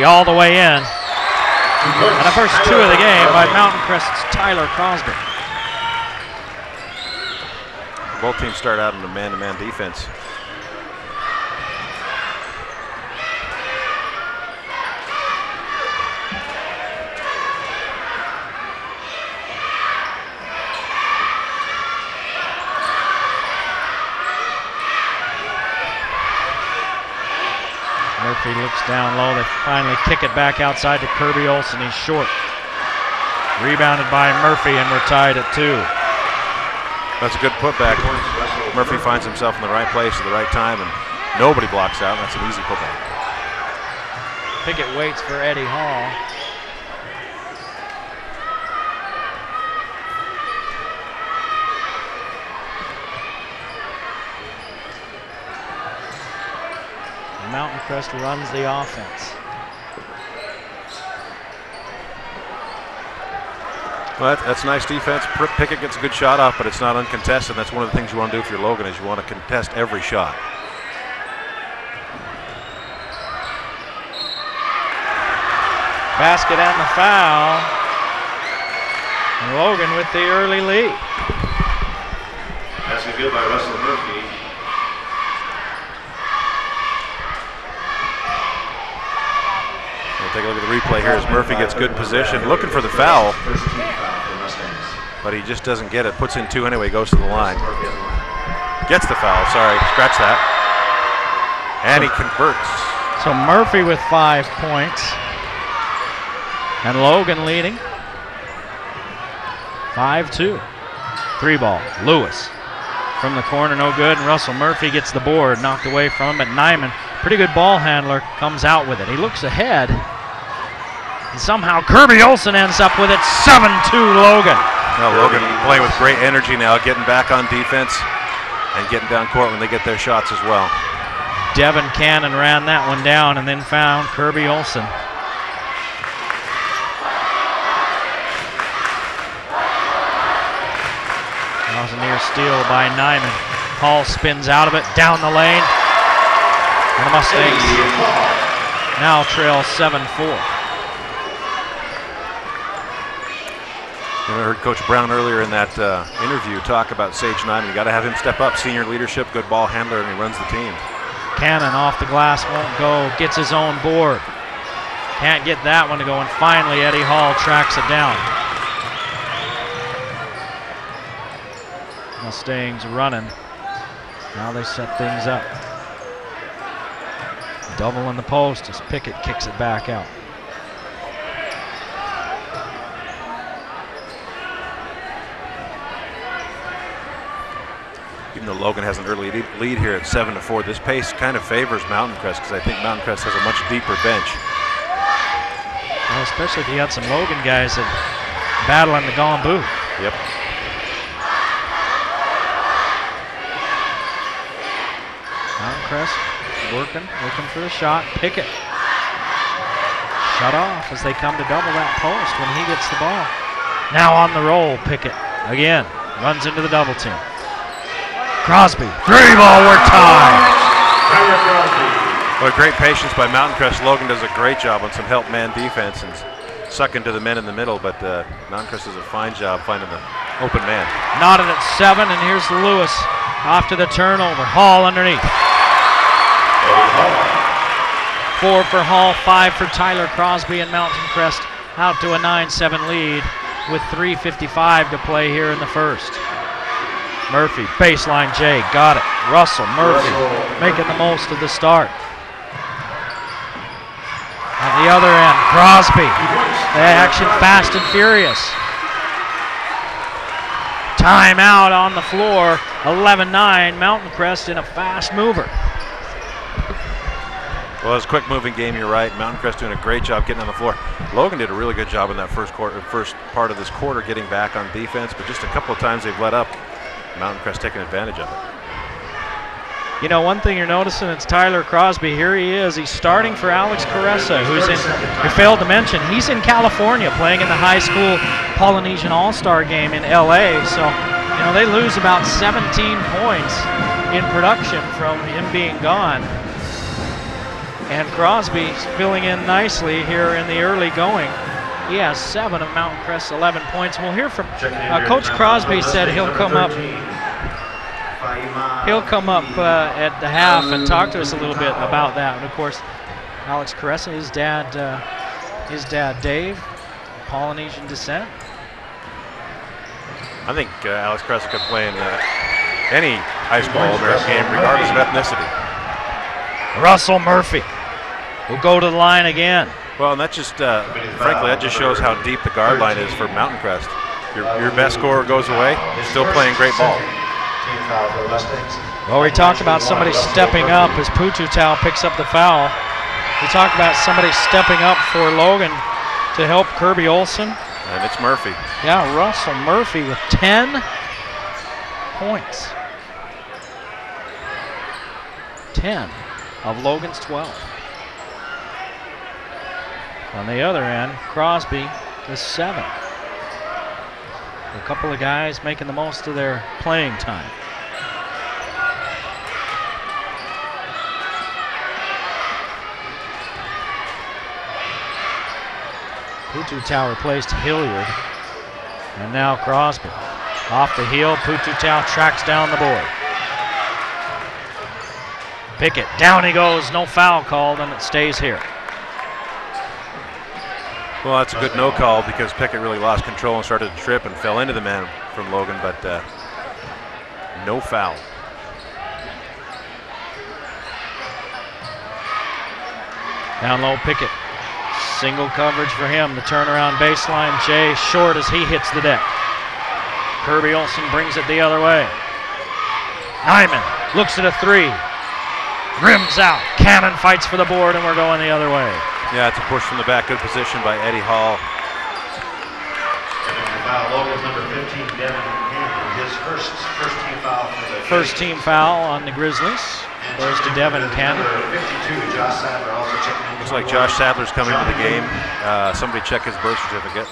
All the way in. And the first two of the game by Mountain Crest's Tyler Crosby. Both teams start out in a man-to-man defense. Murphy looks down low. They finally kick it back outside to Kirby Olsen. He's short. Rebounded by Murphy, and we're tied at 2. That's a good putback. Murphy finds himself in the right place at the right time, and nobody blocks out. That's an easy putback. Pickett waits for Eddie Hall. Mountain Crest runs the offense. Well, that's nice defense. Pickett gets a good shot off, but it's not uncontested. That's one of the things you want to do if you're Logan, is you want to contest every shot. Basket and the foul. And Logan with the early lead. That's good by Russell Murphy. We'll take a look at the replay here as Murphy gets good position, looking for the foul, but he just doesn't get it. Puts in 2 anyway, goes to the line. Gets the foul, sorry, scratch that. And he converts. So Murphy with 5 points. And Logan leading. 5-2. 3-ball, Lewis. From the corner, no good, and Russell Murphy gets the board, knocked away from him, but Nyman, pretty good ball handler, comes out with it. He looks ahead, and somehow Kirby Olsen ends up with it. 7-2 Logan. Now Logan playing with great energy now, getting back on defense and getting down court when they get their shots as well. Devin Cannon ran that one down and then found Kirby Olsen. That was a near steal by Nyman. Hall spins out of it, down the lane. And the Mustangs now trail 7-4. I heard Coach Brown earlier in that interview talk about Sage Nyman. You got to have him step up, senior leadership, good ball handler, and he runs the team. Cannon off the glass, won't go, gets his own board. Can't get that one to go, and finally Eddie Hall tracks it down. Mustangs running. Now they set things up. Double in the post as Pickett kicks it back out. Even though Logan has an early lead here at 7-4, this pace kind of favors Mountain Crest because I think Mountain Crest has a much deeper bench. Well, especially if you got some Logan guys that battle in the gamboo. Yep. Mountain Crest looking for the shot. Pickett shut off as they come to double that post when he gets the ball. Now on the roll, Pickett again runs into the double team. Crosby, 3-ball, we're tied. Well, great patience by Mountain Crest. Logan does a great job on some help man defense and sucking to the men in the middle, but Mountain Crest does a fine job finding the open man. Knotted at 7, and here's Lewis off to the turnover. Hall underneath. 4 for Hall, 5 for Tyler Crosby, and Mountain Crest out to a 9-7 lead with 3:55 to play here in the first. Murphy, baseline J, got it. Russell Murphy making the most of the start. At the other end, Crosby. The action fast and furious. Timeout on the floor, 11-9, Mountain Crest in a fast mover. Well, it's a quick moving game, you're right. Mountain Crest doing a great job getting on the floor. Logan did a really good job in that first part of this quarter getting back on defense, but just a couple of times they've let up. Mountain Crest taking advantage of it. You know, one thing you're noticing, it's Tyler Crosby. Here he is. He's starting for Alex Caressa, who's in, we failed to mention, he's in California playing in the high school Polynesian All-Star game in LA. So, you know, they lose about 17 points in production from him being gone. And Crosby filling in nicely here in the early going. He has 7 of Mountain Crest's 11 points. We'll hear from Coach Crosby. Said he'll come up. He'll come up at the half and talk to us a little bit about that. And of course, Alex Caressa, his dad Dave, Polynesian descent. I think Alex Crest could play in any high school All-American game, regardless of ethnicity. Russell Murphy will go to the line again. Well, and that just, frankly, that just shows how deep the guard line is for Mountain Crest. Your best scorer goes away, still playing great ball. Well, we talked about somebody stepping up as Pututau picks up the foul. We talked about somebody stepping up for Logan to help Kirby Olson. And it's Murphy. Yeah, Russell Murphy with 10 points. 10 of Logan's 12. On the other end, Crosby with 7. A couple of guys making the most of their playing time. Pututau replaced Hilliard. And now Crosby. Off the heel, Pututau tracks down the board. Pickett, down he goes, no foul called, and it stays here. Well, that's a good no call because Pickett really lost control and started to trip and fell into the man from Logan, but no foul. Down low, Pickett. Single coverage for him. The turnaround baseline. Jay short as he hits the deck. Kirby Olson brings it the other way. Hyman looks at a 3. Rims out. Cannon fights for the board, and we're going the other way. Yeah, it's a push from the back. Good position by Eddie Hall. Logan, number 15, Devin Cannon, his first team foul. First team foul on the Grizzlies. Goes to Devin Cannon. 52, Josh Sadler also checking in. Looks like Josh Sadler's coming to the game. Somebody check his birth certificate.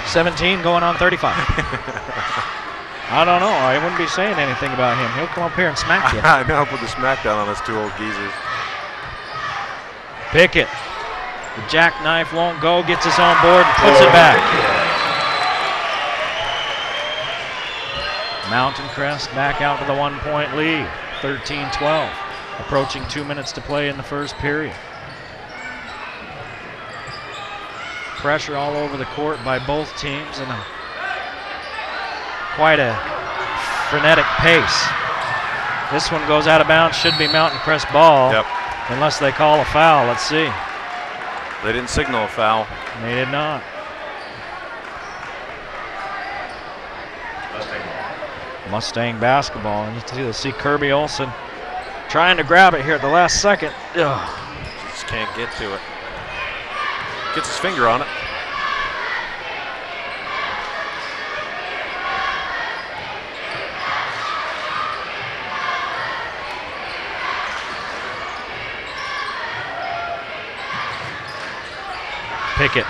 17 going on 35. I don't know. I wouldn't be saying anything about him. He'll come up here and smack you. I know, put the smackdown on those 2 old geezers. Pickett. The jackknife won't go. Gets his own board and puts it back. Mountain Crest back out to the 1-point lead. 13-12. Approaching 2 minutes to play in the first period. Pressure all over the court by both teams and quite a frenetic pace. This one goes out of bounds. Should be Mountain Crest ball. Yep. Unless they call a foul. Let's see. They didn't signal a foul. They did not. Mustang basketball. And you see Kirby Olson trying to grab it here at the last second. Ugh. Just can't get to it. Gets his finger on it. Pickett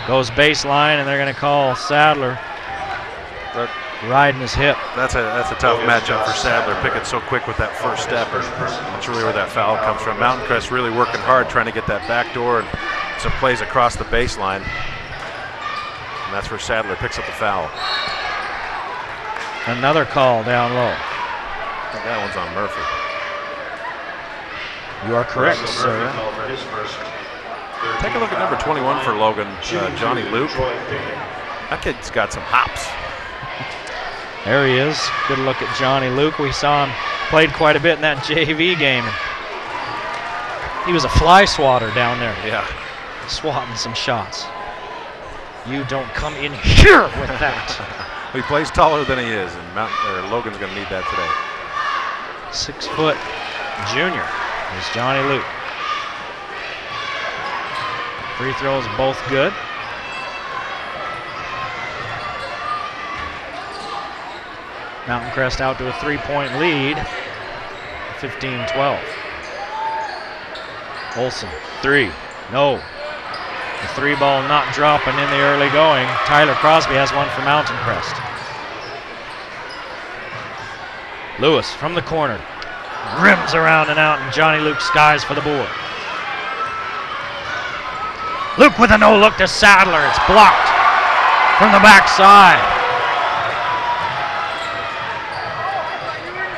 goes baseline, and they're going to call Sadler riding his hip. That's a tough matchup for Sadler. Pickett's so quick with that first step. That's really where that foul comes from. Mountain Crest really working hard trying to get that back door and some plays across the baseline. And that's where Sadler picks up the foul. Another call down low. I think that one's on Murphy. You are correct, sir. Take a look at number 21 for Logan, Johnny Luke. That kid's got some hops. There he is. Good look at Johnny Luke. We saw him played quite a bit in that JV game. He was a fly swatter down there. Yeah. Swatting some shots. You don't come in here with that. He plays taller than he is, and Logan's going to need that today. 6-foot junior is Johnny Luke. Free throws both good. Mountain Crest out to a 3-point lead. 15-12. Olson, 3. No. The 3 ball not dropping in the early going. Tyler Crosby has one for Mountain Crest. Lewis from the corner. Rims around and out, and Johnny Luke skies for the board. Luke with a no-look to Sadler. It's blocked from the backside.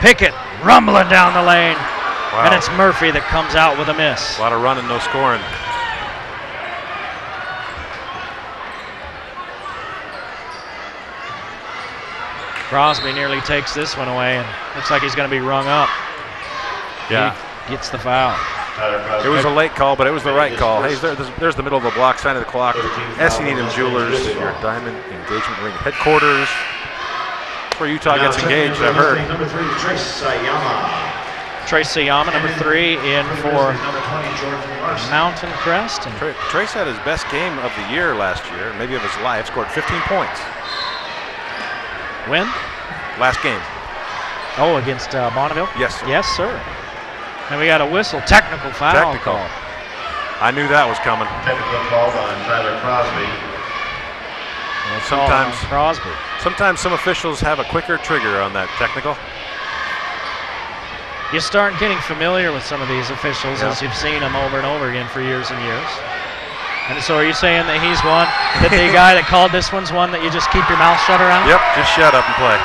Pickett rumbling down the lane. Wow. And it's Murphy that comes out with a miss. A lot of running, no scoring. Crosby nearly takes this one away, and looks like he's going to be rung up. Yeah. He gets the foul. It was a late call, but it was the right call. Hey, there's the middle of the block, sign of the clock. SC Needham Jewelers, your diamond engagement ring headquarters. That's where Utah gets engaged, I've heard. Number 3, Trace Sayama. Trace Sayama, number 3, in for Mountain Crest. And Trace had his best game of the year last year, maybe of his life, scored 15 points. When? Last game. Oh, against Bonneville? Yes, sir. Yes, sir. And we got a whistle, technical foul Technical. call. I knew that was coming. Technical call on Tyler Crosby. Sometimes some officials have a quicker trigger on that technical. You start getting familiar with some of these officials as you've seen them over and over again for years and years. And so are you saying that he's one, that the guy that called this one's one that you just keep your mouth shut around? Yep, just shut up and play.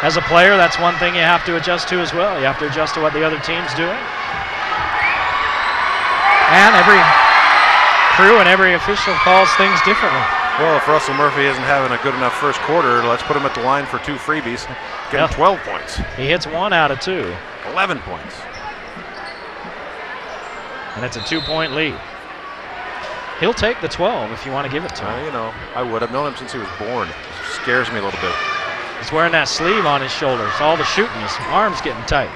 As a player, that's one thing you have to adjust to as well. You have to adjust to what the other team's doing. And every crew and every official calls things differently. Well, if Russell Murphy isn't having a good enough first quarter, let's put him at the line for 2 freebies. Get him 12 points. He hits 1 out of 2. 11 points. And it's a 2-point lead. He'll take the 12 if you want to give it to him. You know, I would. I've known him since he was born. It scares me a little bit. He's wearing that sleeve on his shoulders. All the shooting, his arms getting tight.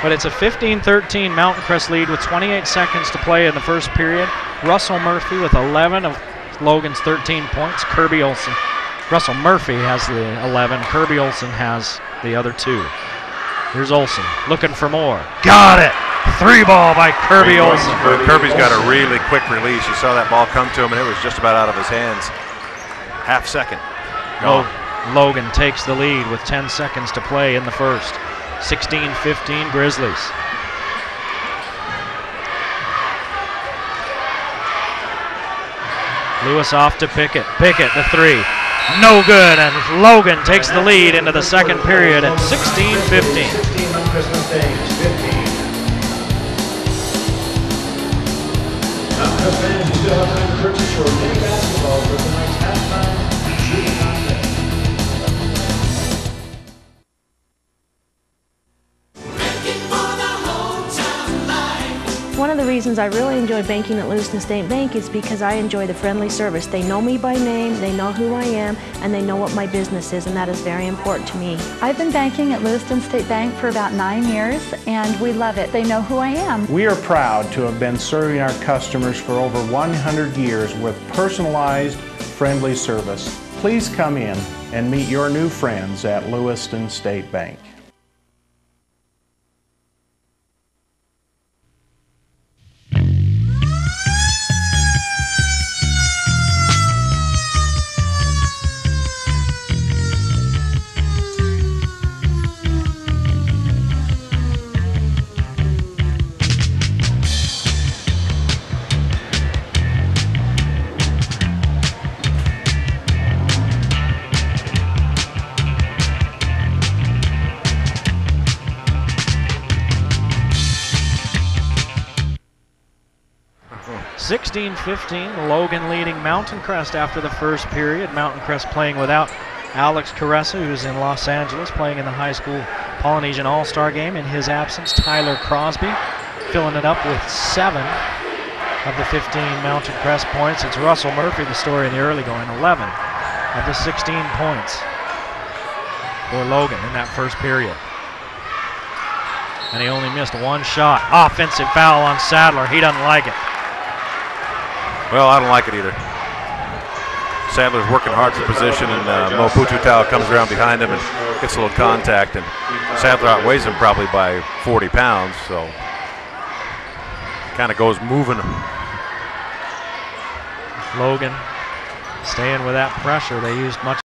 But it's a 15-13 Mountain Crest lead with 28 seconds to play in the first period. Russell Murphy with 11 of Logan's 13 points. Kirby Olsen. Russell Murphy has the 11. Kirby Olsen has the other 2. Here's Olsen looking for more. Got it! 3-ball by Kirby Olsen. Kirby's got a really quick release. You saw that ball come to him, and it was just about out of his hands. Half second. Logan takes the lead with 10 seconds to play in the first. 16-15 Grizzlies. Lewis off to Pickett. Pickett, the 3. No good, and Logan takes the lead into the second period at 16-15. Fans, you still have time to purchase your mini basketball for tonight's halftime shooting contest. One of the reasons I really enjoy banking at Lewiston State Bank is because I enjoy the friendly service. They know me by name, they know who I am, and they know what my business is, and that is very important to me. I've been banking at Lewiston State Bank for about 9 years, and we love it. They know who I am. We are proud to have been serving our customers for over 100 years with personalized, friendly service. Please come in and meet your new friends at Lewiston State Bank. Logan leading Mountain Crest after the first period. Mountain Crest playing without Alex Caressa, who's in Los Angeles, playing in the high school Polynesian All-Star game. In his absence, Tyler Crosby filling it up with 7 of the 15 Mountain Crest points. It's Russell Murphy, the story in the early going, 11 of the 16 points for Logan in that first period. And he only missed 1 shot. Offensive foul on Sadler. He doesn't like it. Well, I don't like it either. Sadler's working hard for position, and Mo Pututau comes around behind him and gets a little contact, and Sadler outweighs him probably by 40 pounds, so kind of goes moving. Logan staying with that pressure. They used much